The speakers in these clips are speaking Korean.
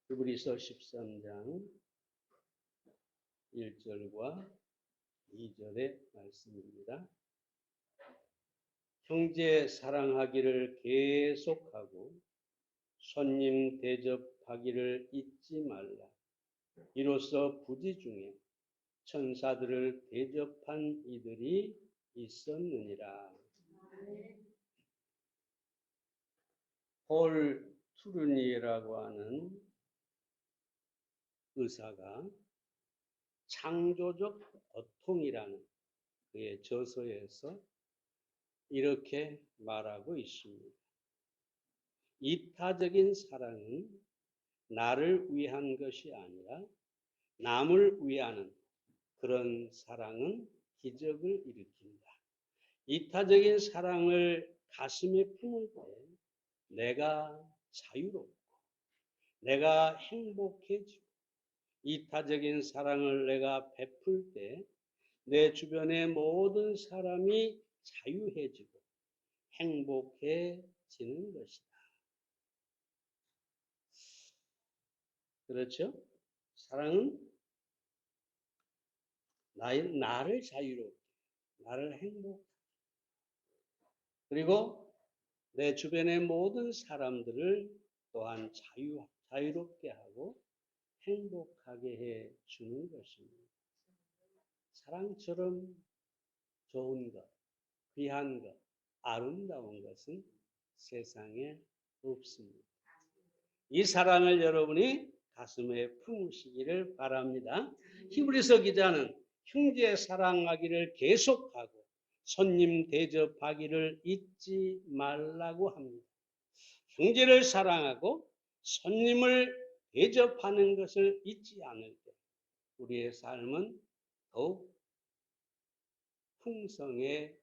히브리서 13장 1절과 2절의 말씀입니다. 형제 사랑하기를 계속하고 손님 대접하기를 잊지 말라. 이로써 부지 중에 천사들을 대접한 이들이 있었느니라. 폴 투르니에라고 하는 의사가 창조적 고통이라는 그의 저서에서 이렇게 말하고 있습니다. 이타적인 사랑은 나를 위한 것이 아니라 남을 위하는 그런 사랑은 기적을 일으킨다. 이타적인 사랑을 가슴에 품을 때 내가 자유롭고 내가 행복해지고 이타적인 사랑을 내가 베풀 때 내 주변의 모든 사람이 자유해지고 행복해지는 것이다. 그렇죠? 사랑은 나를 자유롭게, 나를 행복하게, 그리고 내 주변의 모든 사람들을 또한 자유롭게 하고 행복하게 해 주는 것입니다. 사랑처럼 좋은 것, 귀한 것, 아름다운 것은 세상에 없습니다. 이 사랑을 여러분이 가슴에 품으시기를 바랍니다. 히브리서 기자는 형제 사랑하기를 계속하고 손님 대접하기를 잊지 말라고 합니다. 형제를 사랑하고 손님을 대접하는 것을 잊지 않을 때 우리의 삶은 더욱 풍성해질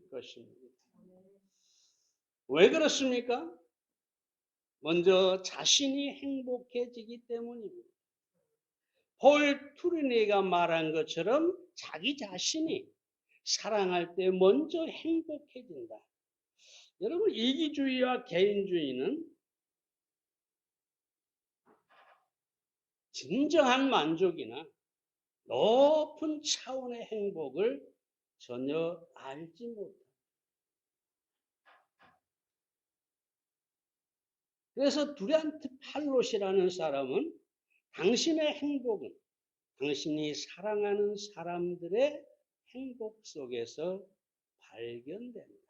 것입니다. 왜 그렇습니까? 먼저 자신이 행복해지기 때문입니다. 폴 투르니에가 말한 것처럼 자기 자신이 사랑할 때 먼저 행복해진다. 여러분, 이기주의와 개인주의는 진정한 만족이나 높은 차원의 행복을 전혀 알지 못합니다. 그래서 두란트 팔롯이라는 사람은 당신의 행복은 당신이 사랑하는 사람들의 행복 속에서 발견됩니다.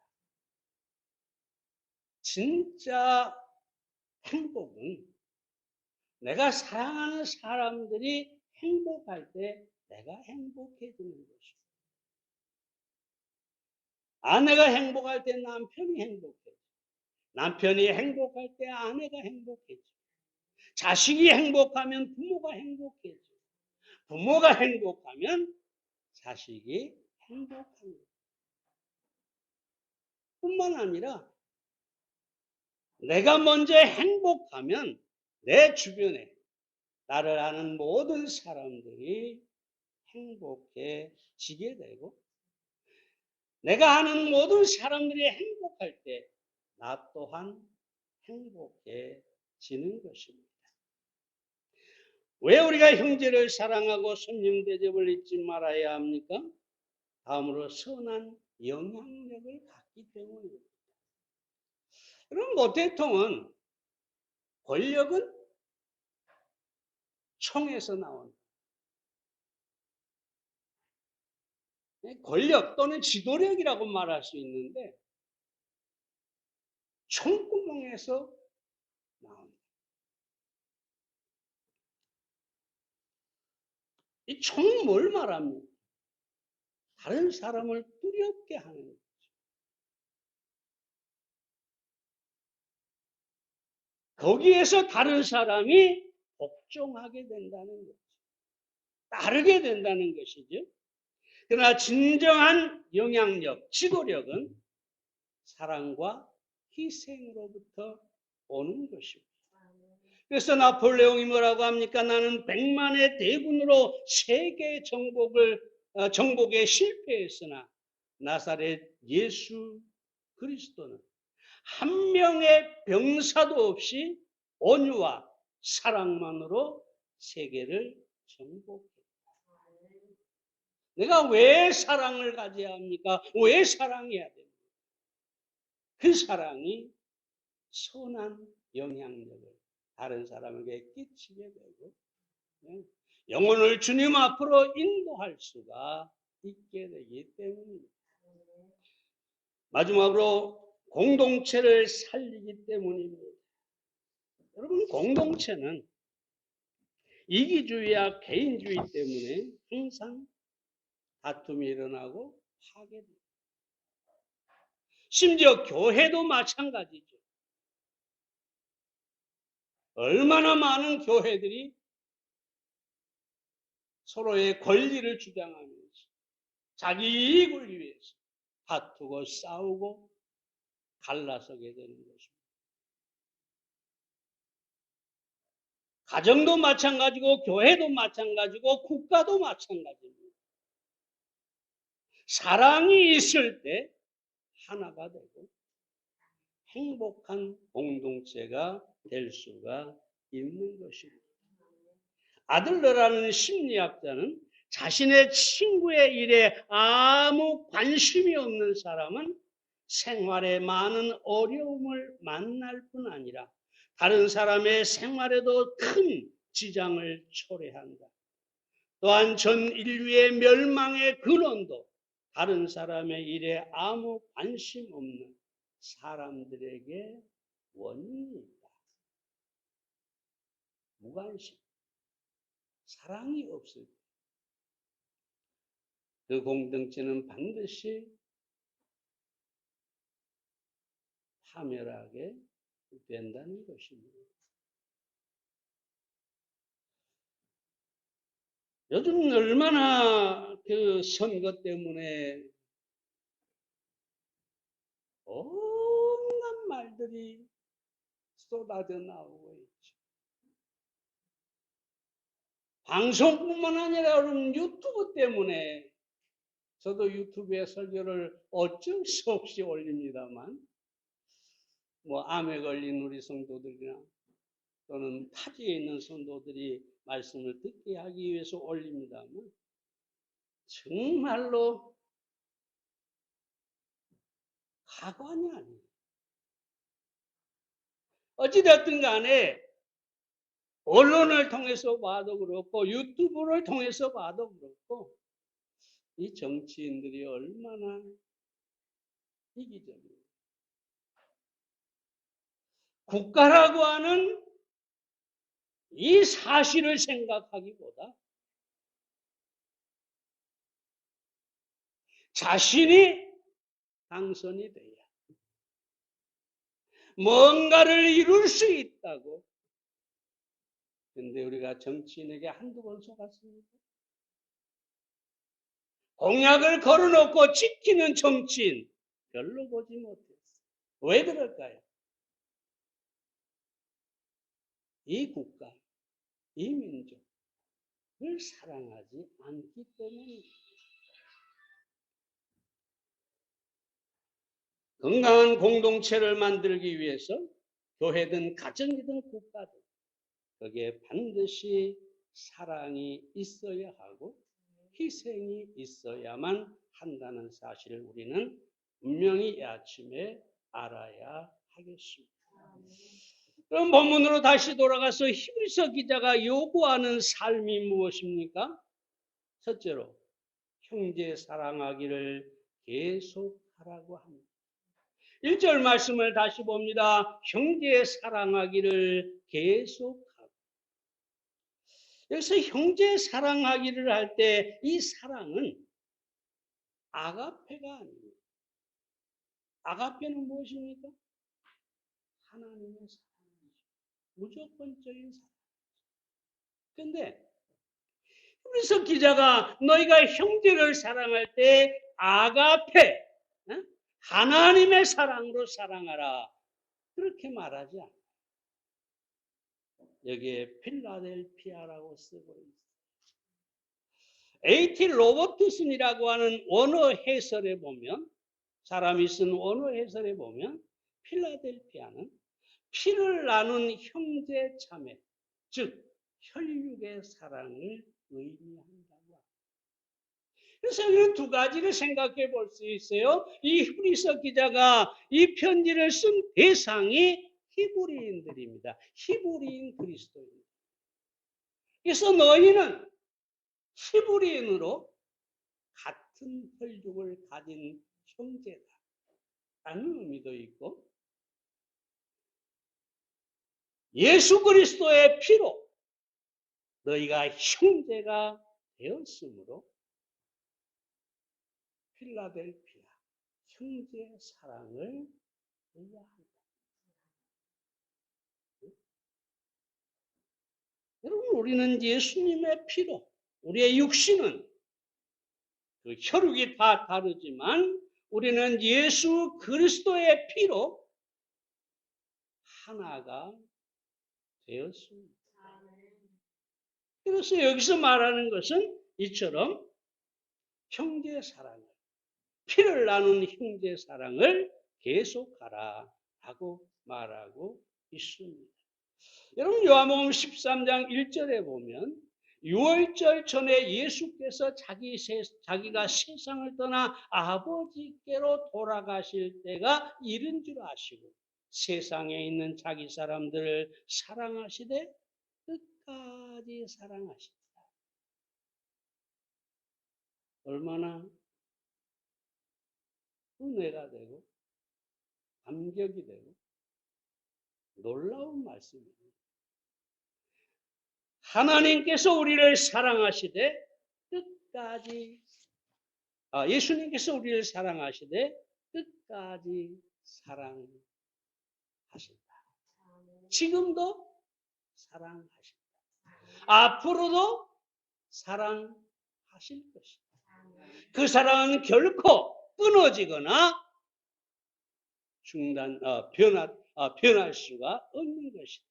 진짜 행복은 내가 사랑하는 사람들이 행복할 때 내가 행복해지는 것입니다. 아내가 행복할 때 남편이 행복해져. 남편이 행복할 때 아내가 행복해져. 자식이 행복하면 부모가 행복해져. 부모가 행복하면 자식이 행복합니다. 뿐만 아니라 내가 먼저 행복하면 내 주변에 나를 아는 모든 사람들이 행복해지게 되고 내가 아는 모든 사람들이 행복할 때 나 또한 행복해지는 것입니다. 왜 우리가 형제를 사랑하고 손님 대접을 잊지 말아야 합니까? 다음으로 선한 영향력을 갖기 때문입니다. 그럼 모태통은 권력은 총에서 나온다. 권력 또는 지도력이라고 말할 수 있는데 총구멍에서 나온다. 이 총은 뭘 말합니까? 다른 사람을 두렵게 하는 거죠. 거기에서 다른 사람이 복종하게 된다는 거죠. 따르게 된다는 것이죠. 그러나 진정한 영향력, 지도력은 사랑과 희생으로부터 오는 것입니다. 그래서 나폴레옹이 뭐라고 합니까? 나는 100만의 대군으로 세계 정복에 실패했으나 나사렛 예수 그리스도는 한 명의 병사도 없이 온유와 사랑만으로 세계를 정복했다. 내가 왜 사랑을 가져야 합니까? 왜 사랑해야 됩니까? 그 사랑이 선한 영향력을 다른 사람에게 끼치게 되고 영혼을 주님 앞으로 인도할 수가 있게 되기 때문입니다. 마지막으로 공동체를 살리기 때문입니다. 여러분, 공동체는 이기주의와 개인주의 때문에 항상 다툼이 일어나고 파괴됩니다. 심지어 교회도 마찬가지죠. 얼마나 많은 교회들이 서로의 권리를 주장하면서 자기 이익을 위해서 다투고 싸우고 갈라서게 되는 것입니다. 가정도 마찬가지고 교회도 마찬가지고 국가도 마찬가지입니다. 사랑이 있을 때 하나가 되고 행복한 공동체가 될 수가 있는 것입니다. 아들러라는 심리학자는 자신의 친구의 일에 아무 관심이 없는 사람은 생활에 많은 어려움을 만날 뿐 아니라 다른 사람의 생활에도 큰 지장을 초래한다. 또한 전 인류의 멸망의 근원도 다른 사람의 일에 아무 관심 없는 사람들에게 원인이 있다. 무관심, 사랑이 없을 때 그 공동체는 반드시 파멸하게 된다는 것입니다. 요즘 얼마나 그 선거 때문에 온갖 말들이 쏟아져 나오고 있죠. 방송뿐만 아니라 여러분 유튜브 때문에 저도 유튜브에 설교를 어쩔 수 없이 올립니다만 암에 걸린 우리 성도들이나 또는 타지에 있는 성도들이 말씀을 듣게 하기 위해서 올립니다만 정말로 가관이 아니에요. 어찌됐든 간에 언론을 통해서 봐도 그렇고 유튜브를 통해서 봐도 그렇고 이 정치인들이 얼마나 이기적이에요. 국가라고 하는 이 사실을 생각하기보다 자신이 당선이 돼야 뭔가를 이룰 수 있다고. 그런데 우리가 정치인에게 한두 번 속았습니까? 공약을 걸어놓고 지키는 정치인 별로 보지 못했어요. 왜 그럴까요? 이 국가, 이 민족을 사랑하지 않기 때문입니다. 건강한 공동체를 만들기 위해서 교회든 가정이든 국가든 거기에 반드시 사랑이 있어야 하고 희생이 있어야만 한다는 사실을 우리는 분명히 이 아침에 알아야 하겠습니다. 그럼 본문으로 다시 돌아가서 히브리서 기자가 요구하는 삶이 무엇입니까? 첫째로 형제 사랑하기를 계속하라고 합니다. 1절 말씀을 다시 봅니다. 형제 사랑하기를 계속하고. 여기서 형제 사랑하기를 할 때 이 사랑은 아가페가 아닙니다. 아가페는 무엇입니까? 하나님의 사랑이죠. 무조건적인 사랑. 그런데 그래서 기자가 너희가 형제를 사랑할 때 아가페, 하나님의 사랑으로 사랑하라. 그렇게 말하지 않아요. 여기에 필라델피아라고 쓰고 있어요. A.T. 로버트슨이라고 하는 원어 해설에 보면, 사람이 쓴 원어 해설에 보면 필라델피아는 피를 나눈 형제 자매, 즉 혈육의 사랑을 의미한다고 합니다. 그래서 이 두 가지를 생각해 볼 수 있어요. 이 히브리서 기자가 이 편지를 쓴 대상이 히브리인들입니다. 히브리인 그리스도인. 그래서 너희는 히브리인으로 같은 혈육을 가진 형제다 라는 의미도 있고, 예수 그리스도의 피로 너희가 형제가 되었으므로 필라델피아 형제 사랑을 해야 한다. 여러분, 우리는 예수님의 피로, 우리의 육신은 그 혈육이 다 다르지만 우리는 예수 그리스도의 피로 하나가 되었습니다. 그래서 여기서 말하는 것은 이처럼 형제 사랑을, 피를 나눈 형제 사랑을 계속하라 하고 말하고 있습니다. 여러분, 요한복음 13장 1절에 보면 유월절 전에 예수께서 자기가 세상을 떠나 아버지께로 돌아가실 때가 이른 줄 아시고 세상에 있는 자기 사람들을 사랑하시되 끝까지 사랑하시다. 얼마나 은혜가 되고 감격이 되고 놀라운 말씀입니다. 하나님께서 우리를 사랑하시되 끝까지, 예수님께서 우리를 사랑하시되 끝까지 사랑하신다. 지금도 사랑하신다. 앞으로도 사랑하실 것이다. 그 사랑은 결코 끊어지거나 변할 수가 없는 것이다.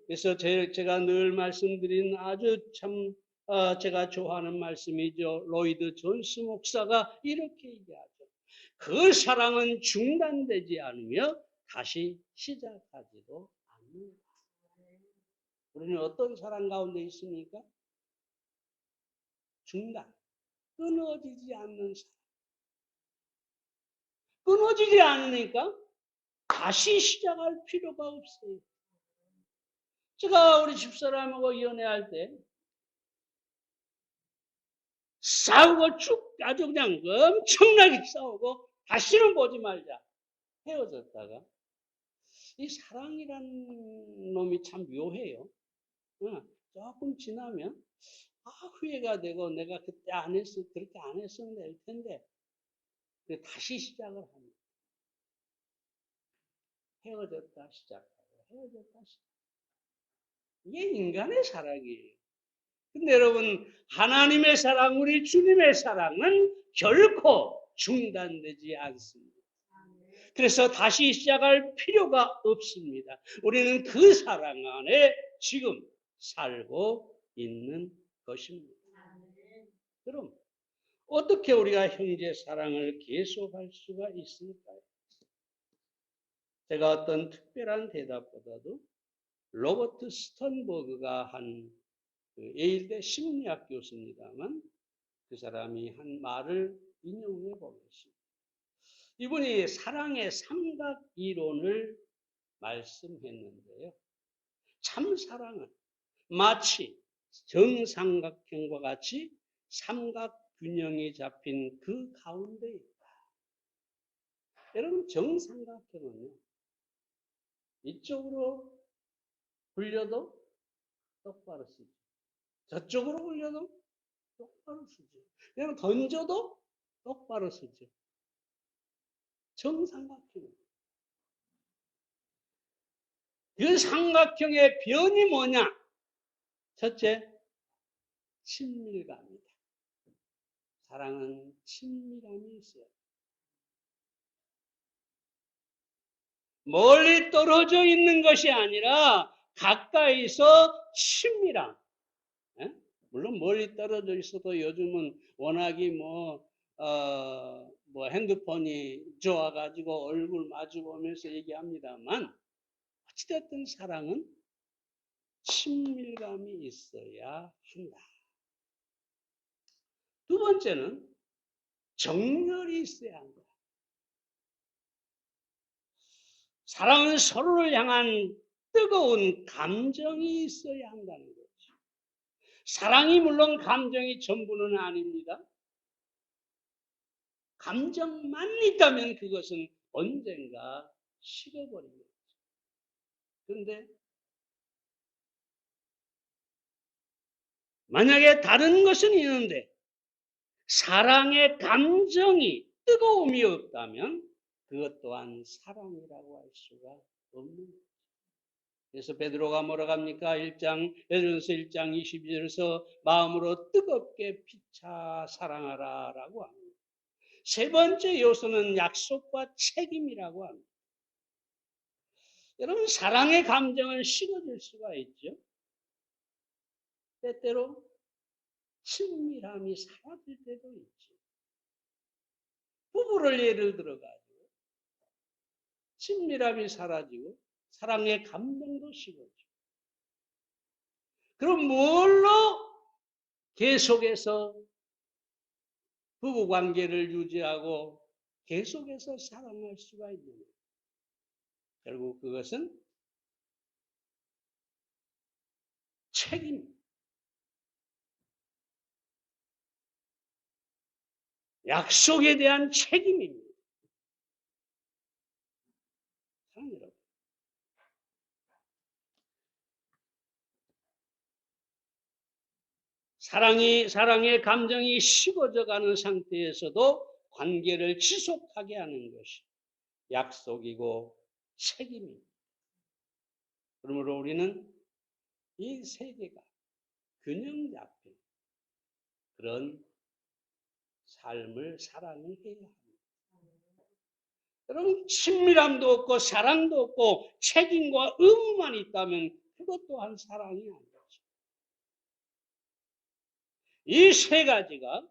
그래서 제가 늘 말씀드린 아주 참 제가 좋아하는 말씀이죠. 로이드 존스 목사가 이렇게 얘기하죠. 그 사랑은 중단되지 않으며 다시 시작하지도 않는다. 우리는 어떤 사랑 가운데 있습니까? 중단, 끊어지지 않는 사랑. 끊어지지 않으니까 다시 시작할 필요가 없어요. 제가 우리 집사람하고 연애할 때 싸우고 쭉 아주 그냥 엄청나게 싸우고 다시는 보지 말자 헤어졌다가 이 사랑이라는 놈이 참 묘해요. 조금 지나면 후회가 되고 내가 그때 그렇게 안 했으면 될 텐데 다시 시작을 합니다. 헤어졌다 시작하고 헤어졌다 시작하고. 이게 인간의 사랑이에요. 근데 여러분, 하나님의 사랑, 우리 주님의 사랑은 결코 중단되지 않습니다. 그래서 다시 시작할 필요가 없습니다. 우리는 그 사랑 안에 지금 살고 있는 것입니다. 그럼 어떻게 우리가 형제 사랑을 계속할 수가 있을까요? 제가 어떤 특별한 대답보다도 로버트 스턴버그가 한 예일대 심리학 교수입니다만 그 사람이 한 말을 인용해 보겠습니다. 이분이 사랑의 삼각 이론을 말씀했는데요. 참 사랑은 마치 정삼각형과 같이 삼각균형이 잡힌 그 가운데 있다. 여러분, 정삼각형은요, 이쪽으로 굴려도 똑바로 쓰죠. 저쪽으로 굴려도 똑바로 쓰죠. 그냥 던져도 똑바로 쓰죠. 정삼각형. 그 삼각형의 변이 뭐냐? 첫째, 친밀감이다. 사랑은 친밀함이 있어요. 멀리 떨어져 있는 것이 아니라 가까이서 친밀함. 물론 멀리 떨어져 있어도 요즘은 워낙이 핸드폰이 좋아가지고 얼굴 마주 보면서 얘기합니다만 어찌됐든 사랑은 친밀감이 있어야 한다. 두 번째는 정열이 있어야 한다. 사랑은 서로를 향한 뜨거운 감정이 있어야 한다는 거죠. 사랑이 물론 감정이 전부는 아닙니다. 감정만 있다면 그것은 언젠가 식어버립니다. 그런데 만약에 다른 것은 있는데 사랑의 감정이 뜨거움이 없다면 그것 또한 사랑이라고 할 수가 없는 거죠. 그래서 베드로가 뭐라고 합니까? 베드로전서 1장 22절에서 마음으로 뜨겁게 피차 사랑하라 라고 합니다. 세 번째 요소는 약속과 책임이라고 합니다. 여러분, 사랑의 감정은 식어질 수가 있죠. 때때로 친밀함이 사라질 때도 있죠. 부부를 예를 들어가지고 친밀함이 사라지고 사랑의 감정도 식어져. 그럼 뭘로 계속해서 부부관계를 유지하고 계속해서 사랑할 수가 있느냐? 결국 그것은 책임. 약속에 대한 책임입니다. 사랑해요. 사랑의 감정이 식어져 가는 상태에서도 관계를 지속하게 하는 것이 약속이고 책임입니다. 그러므로 우리는 이 세계가 균형 잡힌 그런 삶을 살아내야 합니다. 여러분, 친밀함도 없고 사랑도 없고 책임과 의무만 있다면 그것 또한 사랑이 아니죠. 이 세 가지가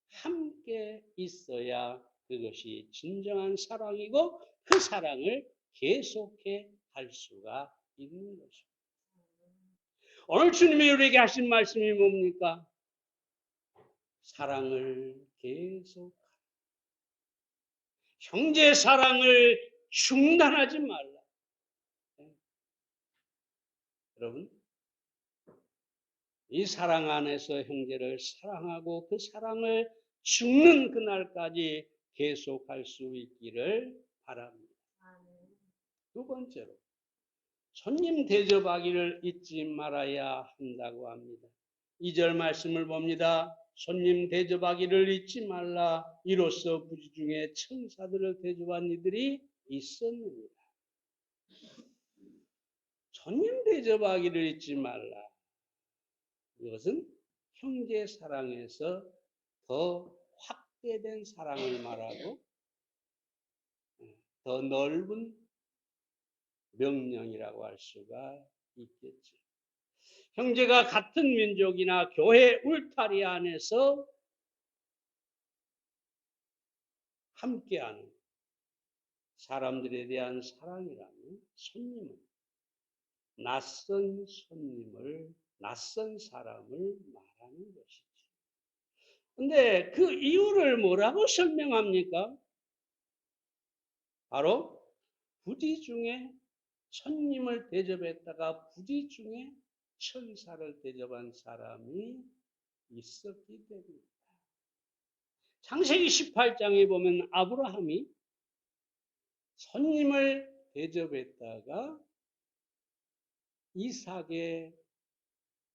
함께 있어야 그것이 진정한 사랑이고 그 사랑을 계속해 갈 수가 있는 것입니다. 오늘 주님이 우리에게 하신 말씀이 뭡니까? 사랑을 계속하라. 형제 사랑을 중단하지 말라. 여러분, 이 사랑 안에서 형제를 사랑하고 그 사랑을 죽는 그날까지 계속할 수 있기를 바랍니다. 두 번째로 손님 대접하기를 잊지 말아야 한다고 합니다. 2절 말씀을 봅니다. 손님 대접하기를 잊지 말라. 이로써 부지 중에 천사들을 대접한 이들이 있었느니라. 손님 대접하기를 잊지 말라. 이것은 형제 사랑에서 더 확대된 사랑을 말하고 더 넓은 명령이라고 할 수가 있겠죠. 형제가 같은 민족이나 교회 울타리 안에서 함께하는 사람들에 대한 사랑이라면 손님은 낯선 사람을 말하는 것이죠. 근데 그 이유를 뭐라고 설명합니까? 바로 부디 중에 손님을 대접했다가 부디 중에 천사를 대접한 사람이 있었기 때문입니다. 창세기 18장에 보면 아브라함이 손님을 대접했다가 이삭의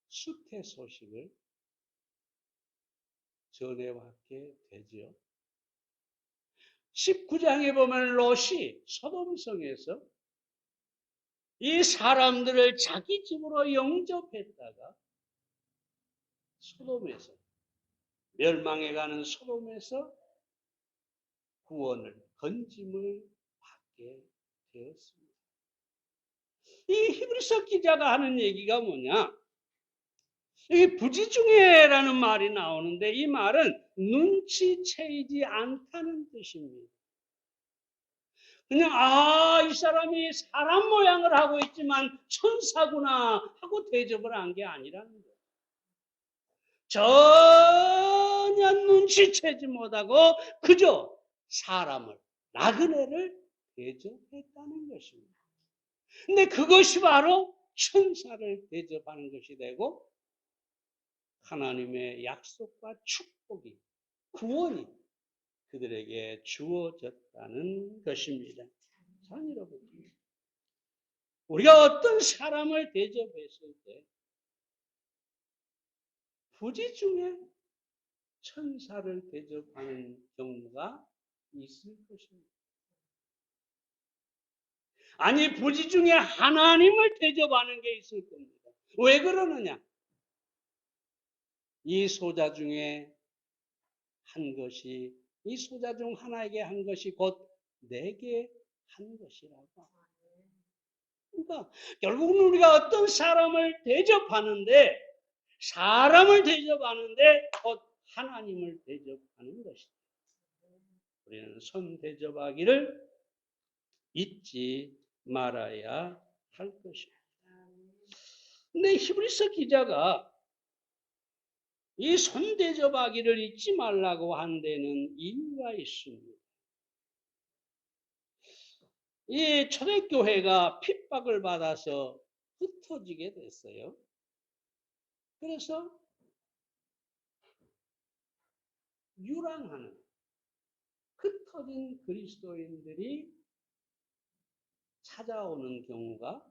수태 소식을 전해왔게 되죠. 19장에 보면 롯이 소돔성에서 이 사람들을 자기 집으로 영접했다가 소돔에서 멸망해가는 소돔에서 구원을 건짐을 받게 되었습니다. 이 히브리서 기자가 하는 얘기가 뭐냐? 여기 부지중에라는 말이 나오는데 이 말은 눈치채이지 않다는 뜻입니다. 그냥 이 사람이 사람 모양을 하고 있지만 천사구나 하고 대접을 한 게 아니라는 거예요. 전혀 눈치채지 못하고 그저 사람을, 나그네를 대접했다는 것입니다. 근데 그것이 바로 천사를 대접하는 것이 되고 하나님의 약속과 축복이, 구원이 그들에게 주어졌다는 것입니다. 자, 여러분, 우리가 어떤 사람을 대접했을 때 부지 중에 천사를 대접하는 경우가 있을 것입니다. 아니, 부지 중에 하나님을 대접하는 게 있을 겁니다. 왜 그러느냐? 이 소자 중에 한 것이, 이 소자 중 하나에게 한 것이 곧 내게 한 것이라고. 그러니까 결국은 우리가 어떤 사람을 대접하는데 곧 하나님을 대접하는 것이다. 우리는 선 대접하기를 잊지 말아야 할 것입니다. 근데 히브리서 기자가 이 손 대접하기를 잊지 말라고 한 데는 이유가 있습니다. 이 초대교회가 핍박을 받아서 흩어지게 됐어요. 그래서 유랑하는 흩어진 그리스도인들이 찾아오는 경우가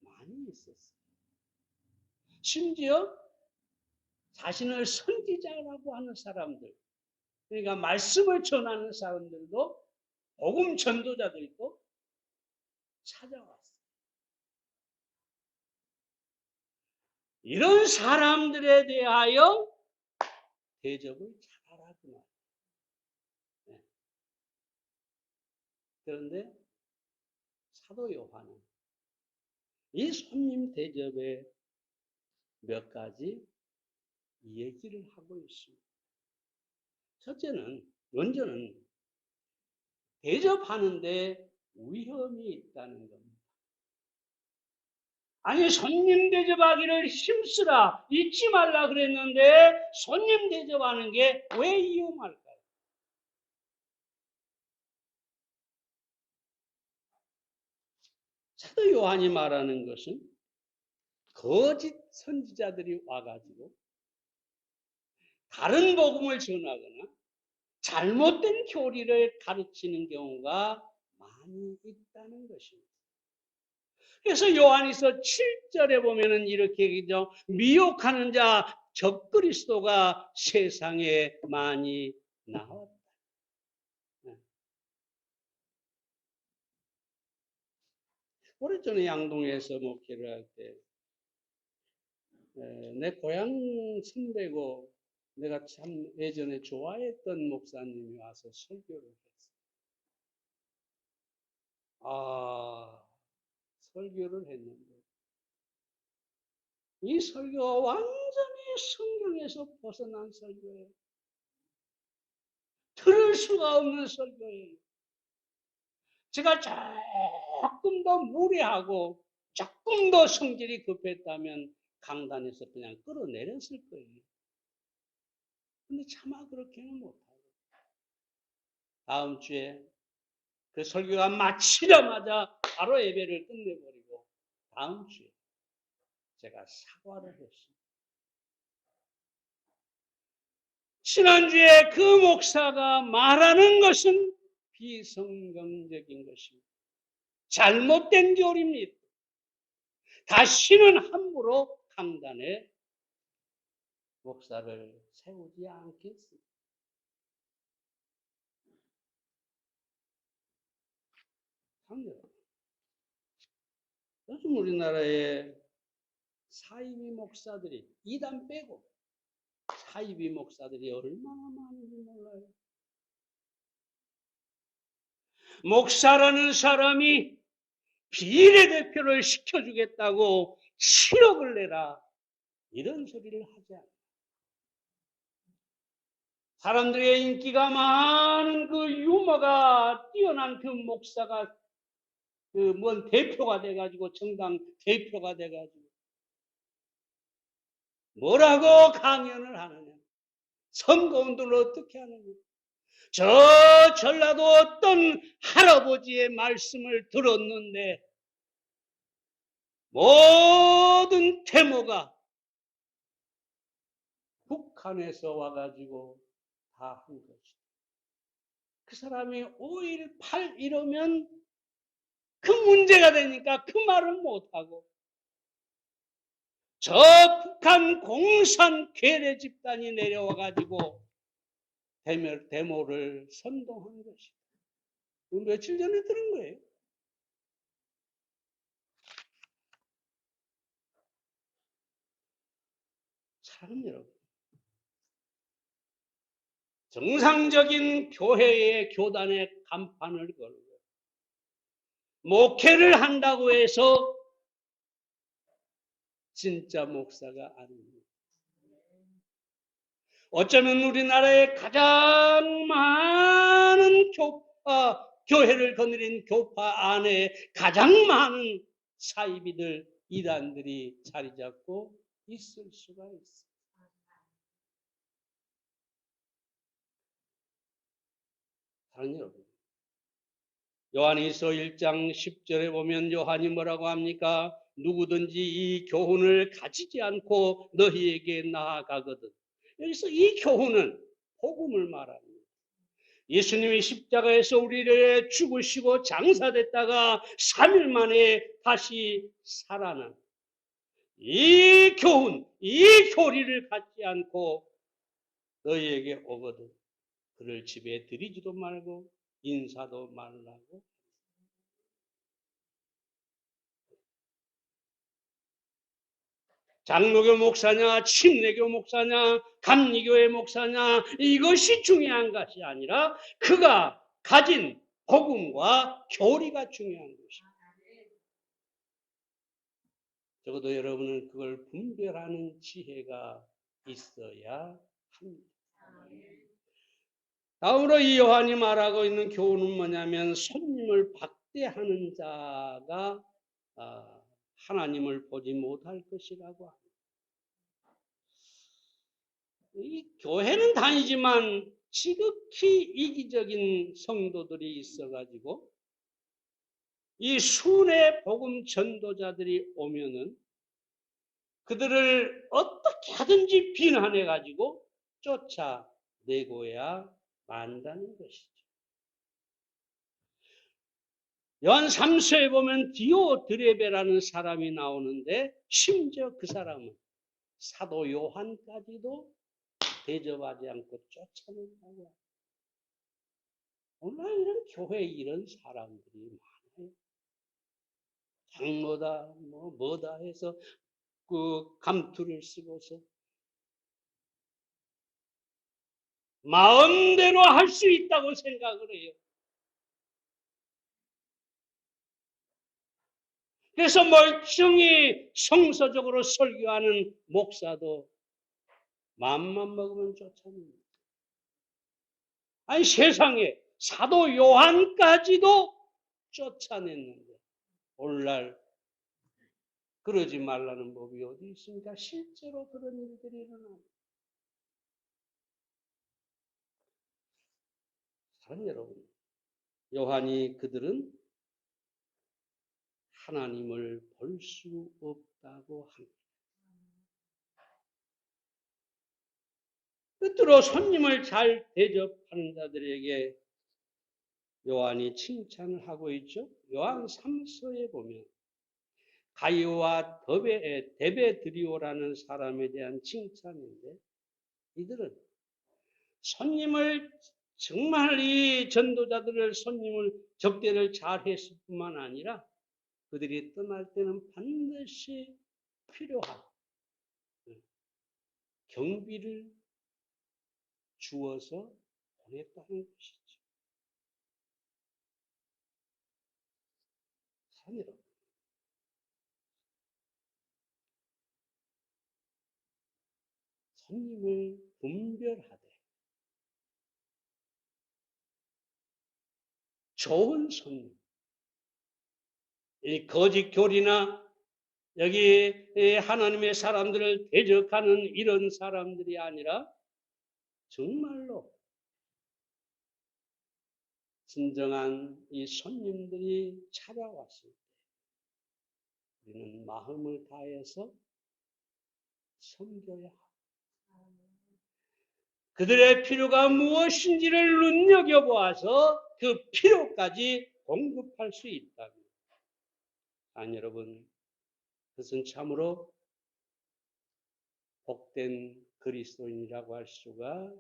많이 있었어요. 심지어 자신을 선지자라고 하는 사람들, 그러니까 말씀을 전하는 사람들도, 복음 전도자들도 찾아왔어요. 이런 사람들에 대하여 대접을 잘하라 그 말이에요. 네. 그런데 사도 요한은 이 손님 대접에 몇 가지 얘기를 하고 있습니다. 첫째는, 먼저는 대접하는데 위험이 있다는 겁니다. 아니, 손님 대접하기를 힘쓰라, 잊지 말라 그랬는데 손님 대접하는 게 왜 위험할까요? 사도 요한이 말하는 것은 거짓 선지자들이 와가지고 다른 복음을 전하거나 잘못된 교리를 가르치는 경우가 많이 있다는 것입니다. 그래서 요한일서 7절에 보면은 이렇게 얘기죠. 미혹하는 자 적그리스도가 세상에 많이 나왔다. 오래전에 양동에서 목회를 할 때 내 고향 선배고 내가 참 예전에 좋아했던 목사님이 와서 설교를 했어요. 설교를 했는데 이 설교가 완전히 성경에서 벗어난 설교예요. 들을 수가 없는 설교예요. 제가 조금 더 무례하고 조금 더 성질이 급했다면 강단에서 그냥 끌어내렸을 거예요. 근데 차마 그렇게는 못하고 다음 주에 그 설교가 마치자마자 바로 예배를 끝내버리고 다음 주에 제가 사과를 했습니다. 지난주에 그 목사가 말하는 것은 비성경적인 것입니다. 잘못된 교리입니다. 다시는 함부로 강단에 목사를 세우지 않겠습니다. 요즘 우리나라에 사이비 목사들이, 이단 빼고 사이비 목사들이 얼마나 많은지 몰라요. 목사라는 사람이 비례대표를 시켜주겠다고 7억을 내라, 이런 소리를 하지 않아요. 사람들의 인기가 많은 그 유머가 뛰어난 그 목사가 그 뭔 대표가 돼가지고 정당 대표가 돼가지고 뭐라고 강연을 하느냐? 선거운동을 어떻게 하느냐? 저 전라도 어떤 할아버지의 말씀을 들었는데 모든 데모가 북한에서 와가지고 다 한 것이다. 그 사람이 5.18 이러면 그 문제가 되니까 그 말은 못하고 저 북한 공산 괴뢰 집단이 내려와가지고 데모를 선동한 것이다. 며칠 전에 들은 거예요. 사람 여러분, 정상적인 교회의 교단에 간판을 걸고 목회를 한다고 해서 진짜 목사가 아닙니다. 어쩌면 우리나라의 가장 많은 교회를 거느린 교파 안에 가장 많은 사이비들, 이단들이 자리 잡고 있을 수가 있습니다. 사랑하는 여러분, 요한일서 1장 10절에 보면 요한이 뭐라고 합니까? 누구든지 이 교훈을 가지지 않고 너희에게 나아가거든. 여기서 이 교훈은 복음을 말합니다. 예수님이 십자가에서 우리를 죽으시고 장사됐다가 3일 만에 다시 살아난 이 교훈, 이 교리를 갖지 않고 너희에게 오거든. 그를 집에 들이지도 말고 인사도 말라고. 장로교 목사냐, 침례교 목사냐, 감리교의 목사냐, 이것이 중요한 것이 아니라 그가 가진 복음과 교리가 중요한 것입니다. 적어도 여러분은 그걸 분별하는 지혜가 있어야 합니다. 다음으로 이 요한이 말하고 있는 교훈은 뭐냐면 손님을 박대하는 자가 하나님을 보지 못할 것이라고 합니다. 이 교회는 다니지만 지극히 이기적인 성도들이 있어가지고 이 순회 복음 전도자들이 오면은 그들을 어떻게 하든지 비난해가지고 쫓아내고야 만다는 것이죠. 요한 3서에 보면 디오드레베라는 사람이 나오는데 심지어 그 사람은 사도 요한까지도 대접하지 않고 쫓아낸다고. 오늘 이런 교회에 이런 사람들이 많아요. 장로다 뭐다 해서 그 감투를 쓰고서 마음대로 할 수 있다고 생각을 해요. 그래서 멀쩡히 성서적으로 설교하는 목사도 마음만 먹으면 쫓아냅니다. 아니 세상에 사도 요한까지도 쫓아냈는데 오늘날 그러지 말라는 법이 어디 있습니까? 실제로 그런 일들이 일어납니다. 사랑하는 여러분, 요한이 그들은 하나님을 볼 수 없다고 합니다. 끝으로 손님을 잘 대접하는 자들에게 요한이 칭찬을 하고 있죠. 요한 3서에 보면 가이오와 데베드리오라는 사람에 대한 칭찬인데 이들은 손님을 정말 이 전도자들을 손님을 접대를 잘 했을 뿐만 아니라 그들이 떠날 때는 반드시 필요한 경비를 주어서 보냈다는 것이죠. 사랑해요. 손님을 분별하되 좋은 손님. 이 거짓 교리나 여기 하나님의 사람들을 대적하는 이런 사람들이 아니라 정말로 진정한 이 손님들이 찾아왔을 때 우리는 마음을 다해서 섬겨야 하고 그들의 필요가 무엇인지를 눈여겨보아서 그 필요까지 공급할 수 있다면 여러분, 그것은 참으로 복된 그리스도인이라고 할 수가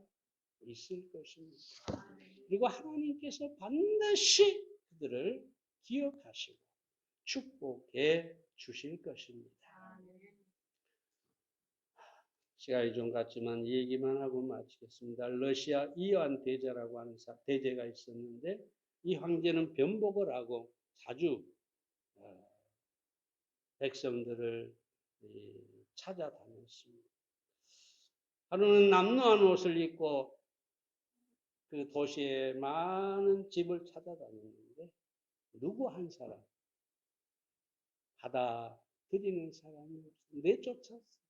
있을 것입니다. 그리고 하나님께서 반드시 그들을 기억하시고 축복해 주실 것입니다. 시간이 좀 갔지만 얘기만 하고 마치겠습니다. 러시아 이완 대제라고 하는 대제가 있었는데 이 황제는 변복을 하고 자주 백성들을 찾아다녔습니다. 하루는 남루한 옷을 입고 그 도시에 많은 집을 찾아다녔는데 누구 한 사람 받아들이는 사람이 없어요. 내쫓았어요.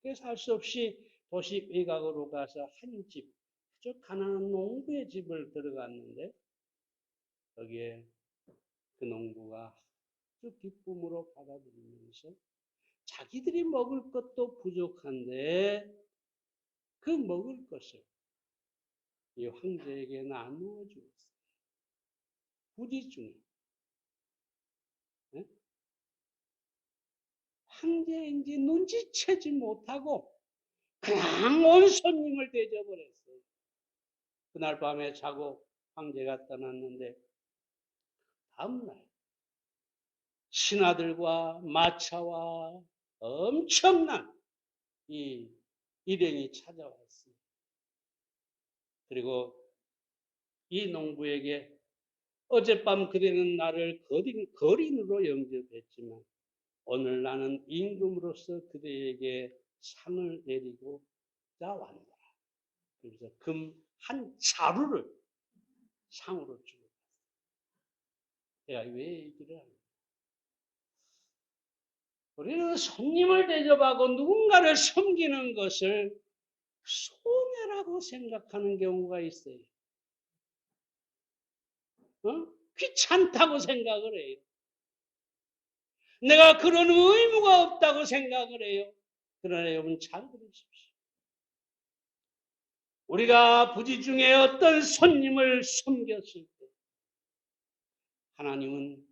그래서 할 수 없이 도시 외곽으로 가서 한 집, 저 가난한 농부의 집을 들어갔는데 거기에 그 농부가 아주 기쁨으로 받아들이면서 자기들이 먹을 것도 부족한데 그 먹을 것을 이 황제에게 나누어 주었어요. 부지 중에. 네? 황제인지 눈치채지 못하고 그냥 온 손님을 대접을했어요. 그날 밤에 자고 황제가 떠났는데 다음날 신하들과 마차와 엄청난 이 일행이 찾아왔어요. 그리고 이 농부에게 어젯밤 그대는 나를 거린으로 영접했지만 오늘 나는 임금으로서 그대에게 상을 내리고자 왔노라. 그래서 금 한 자루를 상으로 주고 내가 왜 얘기를 하냐. 우리는 손님을 대접하고 누군가를 섬기는 것을 손해라고 생각하는 경우가 있어요. 귀찮다고 생각을 해요. 내가 그런 의무가 없다고 생각을 해요. 그러나 여러분 잘 들으십시오. 우리가 부지 중에 어떤 손님을 섬겼을 때 하나님은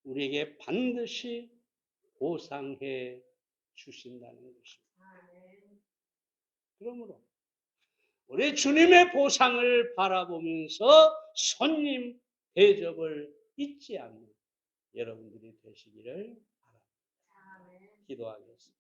우리에게 반드시 보상해 주신다는 것입니다. 그러므로 우리 주님의 보상을 바라보면서 손님 대접을 잊지 않는 여러분들이 되시기를 바랍니다. 기도하겠습니다.